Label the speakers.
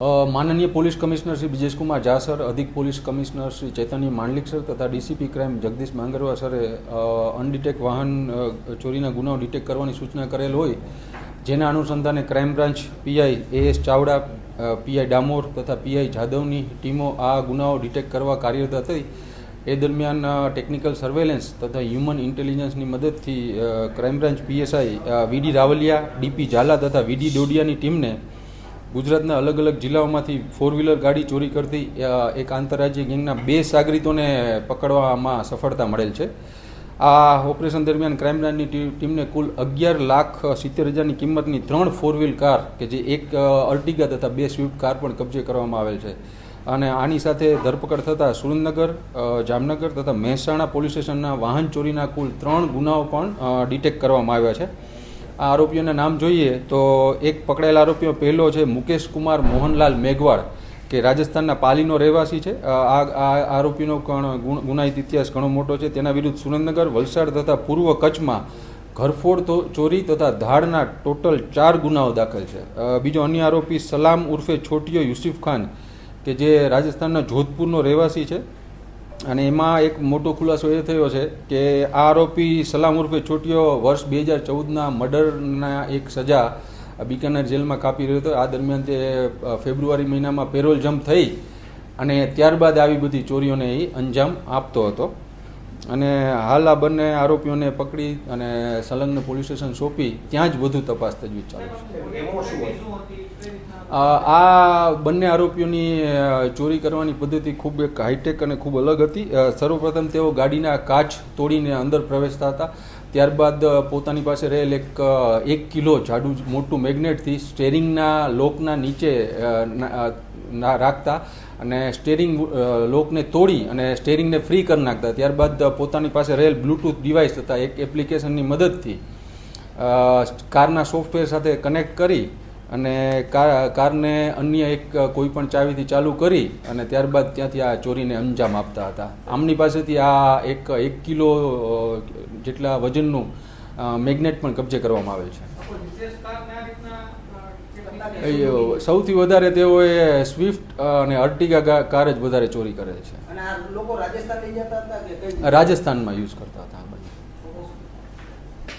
Speaker 1: माननीय police commissioner Shri Brijesh Kumar Jha sir, अधिक police commissioner Shri Chaitanya Mandlik sir तथा डीसीपी क्राइम जगदीश માંગરવા સરે અનડિટેક વાહન ચોરીના ગુનાઓ ડિટેક્ટ કરવાની સૂચના કરેલ હોય, જેના અનુસંધાને crime branch PI as Chavda, PI Damor તથા પીઆઈ જાદવની ટીમો આ ગુનાઓ ડિટેક્ટ કરવા કાર્યરત હતી। એ દરમિયાન ટેકનિકલ સર્વેલન્સ તથા હ્યુમન ઇન્ટેલિજન્સની મદદથી ક્રાઇમ બ્રાન્ચ પીએસઆઈ વીડી રાવલિયા, ડીપી ઝાલા તથા વીડી ડોડિયાની ટીમને ગુજરાતના અલગ અલગ જિલ્લાઓમાંથી 4વ્હીલર ગાડી ચોરી કરતી એક આંતરરાજ્ય ગેંગના 2 સાગરીતોને પકડવામાં સફળતા મળેલ છે। આ ઓપરેશન દરમિયાન ક્રાઇમ બ્રાન્ચની ટીમને કુલ 11,70,000ની કિંમતની 3 4વ્હીલ કાર કે જે એક અર્ટિગા તથા 2 સ્વિફ્ટ કાર પણ કબજે કરવામાં આવેલ છે। અને આની સાથે ધરપકડ થતાં સુરેન્દ્રનગર, જામનગર તથા મહેસાણા પોલીસ સ્ટેશનના વાહન ચોરીના કુલ 3 ગુનાઓ પણ ડિટેક્ટ કરવામાં આવ્યા છે। આ આરોપીઓના નામ જોઈએ તો એક પકડાયેલા આરોપીઓ પહેલો છે મુકેશ કુમાર મોહનલાલ મેઘવાડ, કે રાજસ્થાનના પાલીનો રહેવાસી છે। આ આરોપીનો ગુનાહિત ઇતિહાસ ઘણો મોટો છે। તેના વિરુદ્ધ સુરેન્દ્રનગર, વલસાડ તથા પૂર્વ કચ્છમાં ઘરફોડ ચોરી તથા ધાડના ટોટલ 4 ગુનાઓ દાખલ છે। બીજો અન્ય આરોપી સલામ ઉર્ફે છોટીયો યુસુફ ખાન, કે જે રાજસ્થાનના જોધપુરનો રહેવાસી છે। અને એમાં એક મોટો ખુલાસો એ થયો છે કે આ આરોપી સલામ ઉર્ફે છોટીયો વર્ષ 2014ના મર્ડરના એક સજા બિકાનેર જેલમાં કાપી રહ્યો હતો। આ દરમિયાન તે ફેબ્રુઆરી મહિનામાં પેરોલ જમ્પ થઈ અને ત્યારબાદ આવી બધી ચોરીઓને એ અંજામ આપતો હતો। અને હાલ આ બંને આરોપીઓને પકડી અને સંલગ્ન પોલીસ સ્ટેશન સોંપી ત્યાં જ વધુ તપાસ તજવીજ ચાલુ છે। આ બંને આરોપીઓની ચોરી કરવાની પદ્ધતિ ખૂબ એક હાઈટેક અને ખૂબ અલગ હતી। સર્વપ્રથમ તેઓ ગાડીના કાચ તોડીને અંદર પ્રવેશતા હતા, ત્યારબાદ પોતાની પાસે રહેલ 1 કિલો જાડું મોટું મેગ્નેટથી સ્ટેરિંગના લોકના નીચે રાખતા અને સ્ટેરિંગ લોકને તોડી અને સ્ટેરિંગને ફ્રી કરી નાખતા। ત્યારબાદ પોતાની પાસે રહેલ બ્લૂટૂથ ડિવાઇસ તથા એક એપ્લિકેશનની મદદથી કારના સોફ્ટવેર સાથે કનેક્ટ કરી અને કારને અન્ય એક કોઈપણ ચાવીથી ચાલુ કરી અને ત્યારબાદ ત્યાંથી આ ચોરીને અંજામ આપતા હતા। આમની પાસેથી આ 1 કિલો જેટલા વજનનું મેગ્નેટ પણ કબજે કરવામાં આવેલ છે। સૌથી વધારે તેઓએ સ્વિફ્ટ અને અર્ટિગા કાર જ વધારે ચોરી કરે છે। રાજસ્થાનમાં યુઝ કરતા હતા।